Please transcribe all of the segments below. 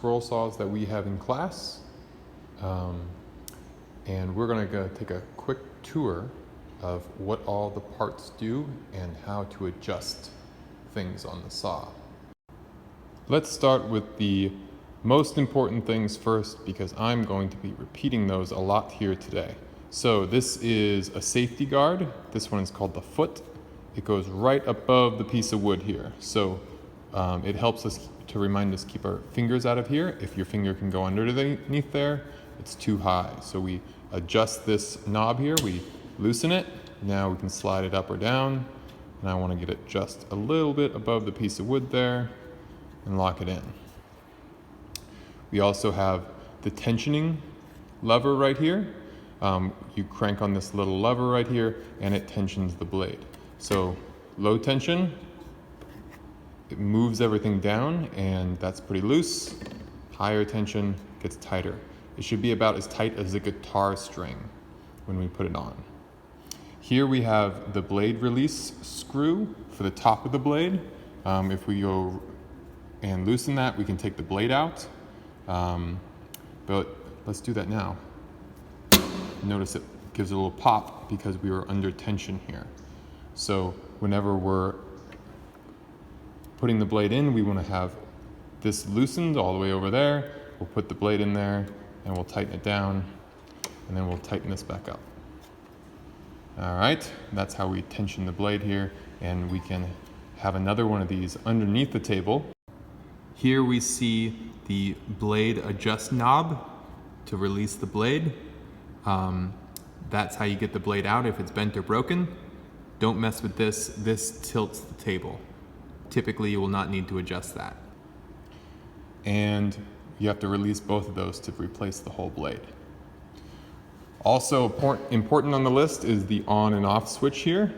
scroll saws that we have in class. And we're going to take a quick tour of what all the parts do and how to adjust things on the saw. Let's start with the most important things first, because I'm going to be repeating those a lot here today. So this is a safety guard. This one is called the foot. It goes right above the piece of wood here. So it helps us to remind us keep our fingers out of here. If your finger can go underneath there, it's too high. So we adjust this knob here, we loosen it. Now we can slide it up or down. And I want to get it just a little bit above the piece of wood there and lock it in. We also have the tensioning lever right here. You crank on this little lever right here and it tensions the blade. So low tension, it moves everything down and that's pretty loose. Higher tension gets tighter. It should be about as tight as a guitar string when we put it on. Here we have the blade release screw for the top of the blade. If we go and loosen that, we can take the blade out. But let's do that now. Notice it gives a little pop because we were under tension here. So whenever we're putting the blade in, we want to have this loosened all the way over there. We'll put the blade in there and we'll tighten it down, and then we'll tighten this back up. All right, that's how we tension the blade here, and we can have another one of these underneath the table. Here we see the blade adjust knob to release the blade. That's how you get the blade out if it's bent or broken. Don't mess with this. This tilts the table. Typically, you will not need to adjust that. And you have to release both of those to replace the whole blade. Also important on the list is the on and off switch here.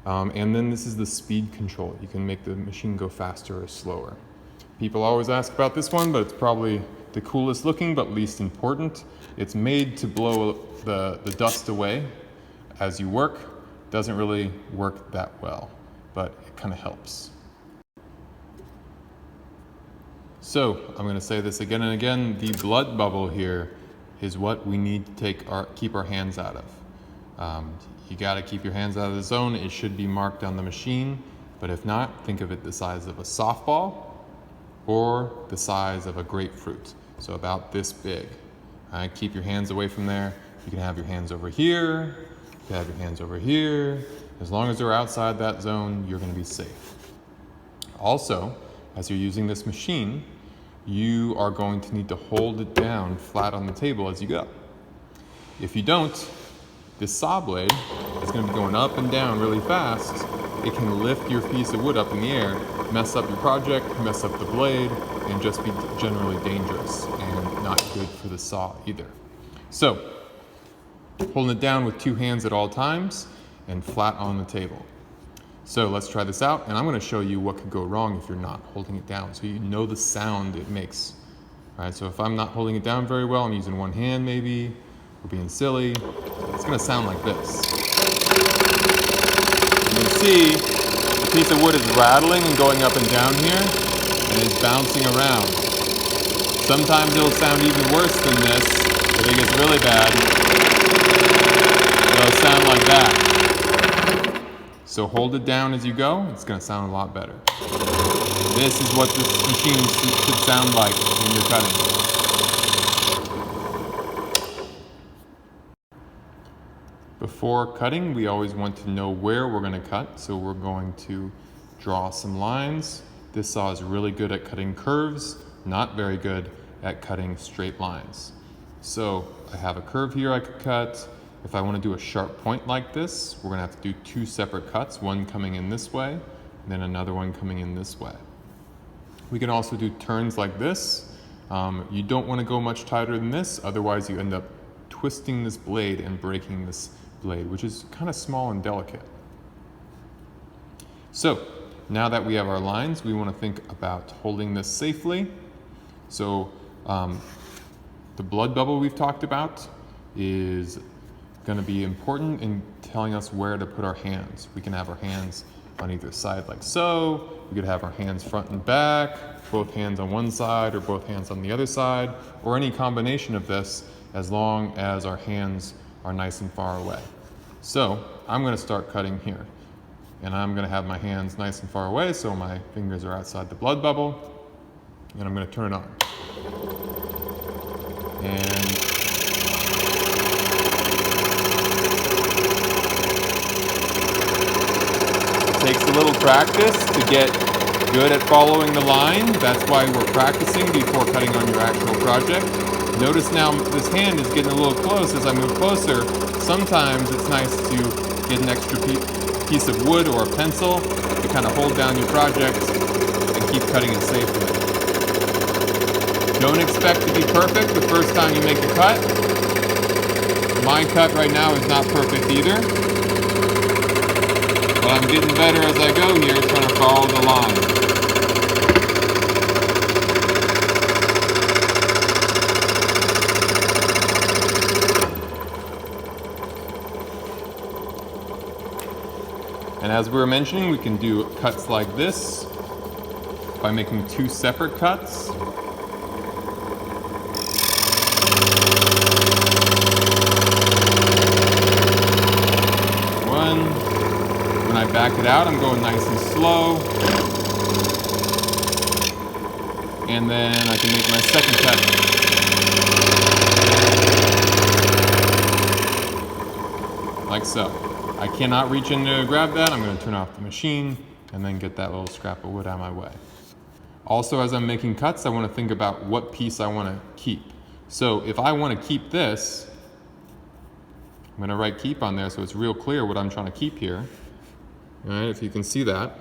And then this is the speed control. You can make the machine go faster or slower. People always ask about this one, but it's probably the coolest looking but least important. It's made to blow the dust away as you work. Doesn't really work that well, but it kind of helps. So I'm going to say this again and again. The blood bubble here is what we need to keep our hands out of. You got to keep your hands out of the zone. It should be marked on the machine, but if not, think of it the size of a softball or the size of a grapefruit. So about this big. All right, keep your hands away from there. You can have your hands over here. You can have your hands over here. As long as they're outside that zone, you're going to be safe. Also, as you're using this machine, you are going to need to hold it down flat on the table as you go. If you don't, this saw blade is going to be going up and down really fast. It can lift your piece of wood up in the air, mess up your project, mess up the blade, and just be generally dangerous and not good for the saw either. So, holding it down with two hands at all times and flat on the table. So let's try this out, and I'm going to show you what could go wrong if you're not holding it down, so you know the sound it makes. All right, so if I'm not holding it down very well, I'm using one hand maybe, or being silly, it's going to sound like this. You can see the piece of wood is rattling and going up and down here, and it's bouncing around. Sometimes it'll sound even worse than this. If it gets really bad, it'll sound like that. So hold it down as you go. It's going to sound a lot better. This is what this machine should sound like when you're cutting. Before cutting, we always want to know where we're going to cut. So we're going to draw some lines. This saw is really good at cutting curves, not very good at cutting straight lines. So I have a curve here I could cut. If I want to do a sharp point like this, we're going to have to do two separate cuts, one coming in this way, and then another one coming in this way. We can also do turns like this. You don't want to go much tighter than this, otherwise you end up twisting this blade and breaking this blade, which is kind of small and delicate. So now that we have our lines, we want to think about holding this safely. So the blood bubble we've talked about is going to be important in telling us where to put our hands. We can have our hands on either side like so. We could have our hands front and back, both hands on one side or both hands on the other side, or any combination of this as long as our hands are nice and far away. So I'm going to start cutting here. And I'm going to have my hands nice and far away so my fingers are outside the blood bubble. And I'm going to turn it on. And it takes a little practice to get good at following the line. That's why we're practicing before cutting on your actual project. Notice now this hand is getting a little close as I move closer. Sometimes it's nice to get an extra piece of wood or a pencil to kind of hold down your project and keep cutting it safely. Don't expect to be perfect the first time you make a cut. My cut right now is not perfect either. But I'm getting better as I go here, trying to follow the line. And as we were mentioning, we can do cuts like this by making two separate cuts. One. When I back it out, I'm going nice and slow. And then I can make my second cut. Like so. I cannot reach in to grab that. I'm going to turn off the machine and then get that little scrap of wood out of my way. Also, as I'm making cuts, I want to think about what piece I want to keep. So if I want to keep this, I'm going to write keep on there so it's real clear what I'm trying to keep here. All right, if you can see that.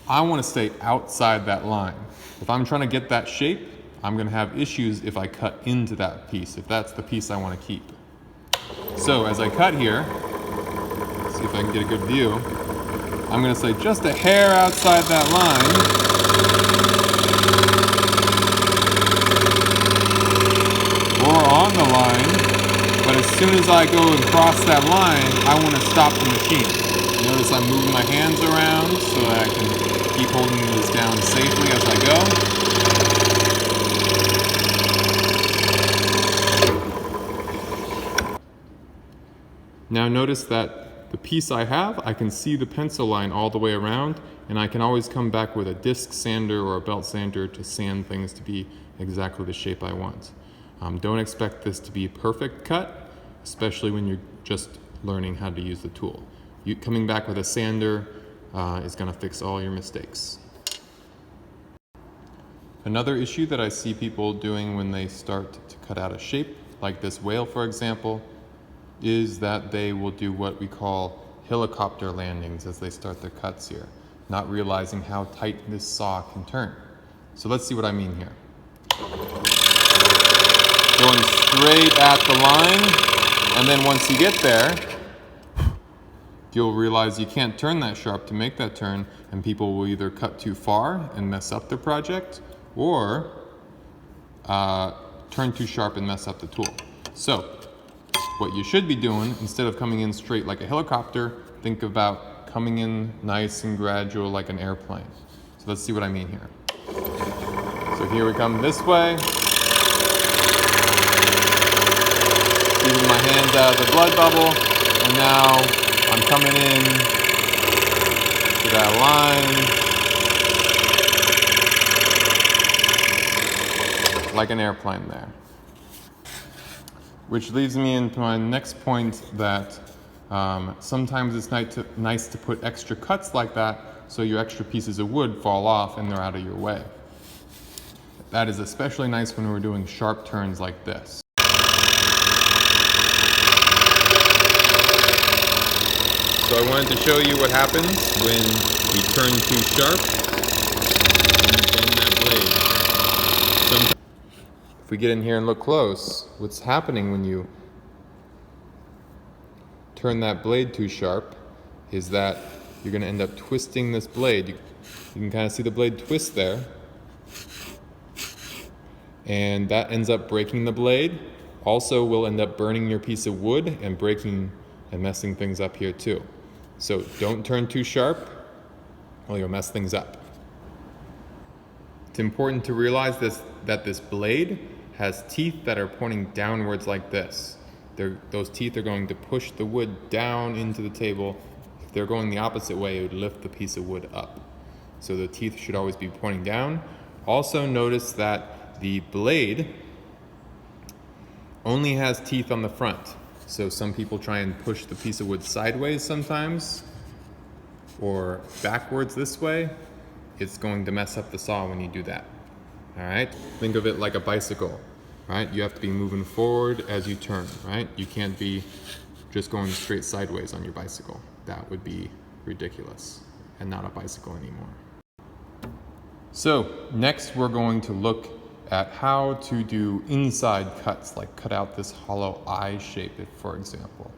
I want to stay outside that line. If I'm trying to get that shape, I'm going to have issues if I cut into that piece, if that's the piece I want to keep. So as I cut here, see if I can get a good view, I'm going to say just a hair outside that line. Or on the line, but as soon as I go and cross that line, I want to stop the machine. Notice I'm moving my hands around so that I can keep holding this down safely as I go. Now notice that the piece I have, I can see the pencil line all the way around, and I can always come back with a disc sander or a belt sander to sand things to be exactly the shape I want. Don't expect this to be a perfect cut, especially when you're just learning how to use the tool. Coming back with a sander is going to fix all your mistakes. Another issue that I see people doing when they start to cut out a shape, like this whale for example, is that they will do what we call helicopter landings as they start their cuts here, not realizing how tight this saw can turn. So let's see what I mean here. Going straight at the line, and then once you get there, you'll realize you can't turn that sharp to make that turn, and people will either cut too far and mess up their project, or turn too sharp and mess up the tool. So what you should be doing, instead of coming in straight like a helicopter, think about coming in nice and gradual like an airplane. So let's see what I mean here. So here we come this way. Keeping my hands out of the blood bubble. And now I'm coming in to that line like an airplane there. Which leads me into my next point that sometimes it's nice to put extra cuts like that so your extra pieces of wood fall off and they're out of your way. That is especially nice when we're doing sharp turns like this. So I wanted to show you what happens when we turn too sharp and bend that blade. If we get in here and look close, what's happening when you turn that blade too sharp is that you're going to end up twisting this blade. You can kind of see the blade twist there. And that ends up breaking the blade. Also will end up burning your piece of wood and breaking and messing things up here too. So don't turn too sharp or you'll mess things up. It's important to realize that this blade has teeth that are pointing downwards like this. Those teeth are going to push the wood down into the table. If they're going the opposite way, it would lift the piece of wood up. So the teeth should always be pointing down. Also notice that the blade only has teeth on the front. So some people try and push the piece of wood sideways sometimes, or backwards this way. It's going to mess up the saw when you do that. All right, think of it like a bicycle, right? You have to be moving forward as you turn, right? You can't be just going straight sideways on your bicycle. That would be ridiculous and not a bicycle anymore. So next we're going to look at how to do inside cuts, like cut out this hollow eye shape, for example.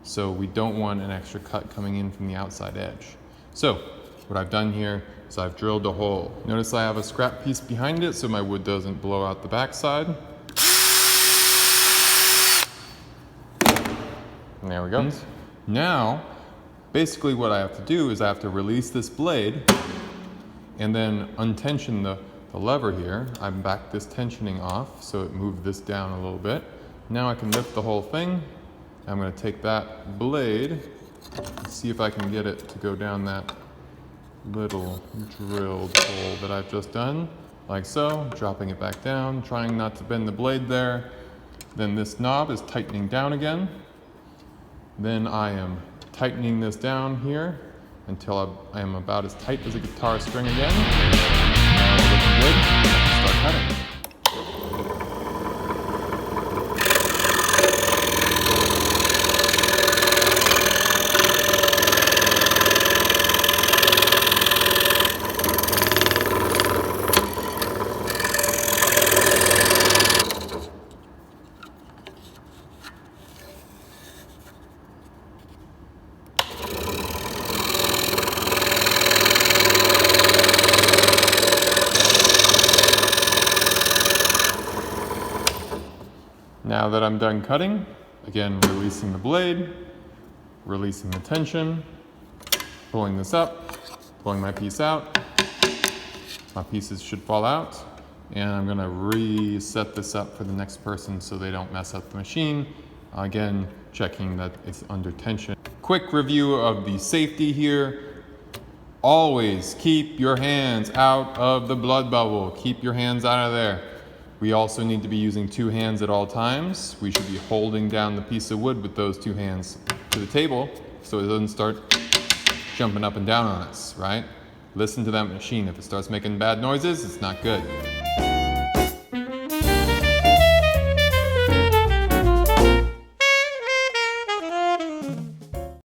So we don't want an extra cut coming in from the outside edge. So what I've done here is I've drilled a hole. Notice I have a scrap piece behind it so my wood doesn't blow out the backside. And there we go. Now, basically what I have to do is I have to release this blade and then untension the lever here. I've backed this tensioning off so it moved this down a little bit. Now I can lift the whole thing. I'm going to take that blade and see if I can get it to go down that little drilled hole that I've just done, like so, dropping it back down, trying not to bend the blade there. Then this knob is tightening down again. Then I am tightening this down here until I am about as tight as a guitar string again. Now looking good, start cutting. Now that I'm done cutting, again, releasing the blade, releasing the tension, pulling this up, pulling my piece out. My pieces should fall out, and I'm gonna reset this up for the next person so they don't mess up the machine. Again, checking that it's under tension. Quick review of the safety here. Always keep your hands out of the blood bubble. Keep your hands out of there. We also need to be using 2 hands at all times. We should be holding down the piece of wood with those 2 hands to the table so it doesn't start jumping up and down on us, right? Listen to that machine. If it starts making bad noises, it's not good.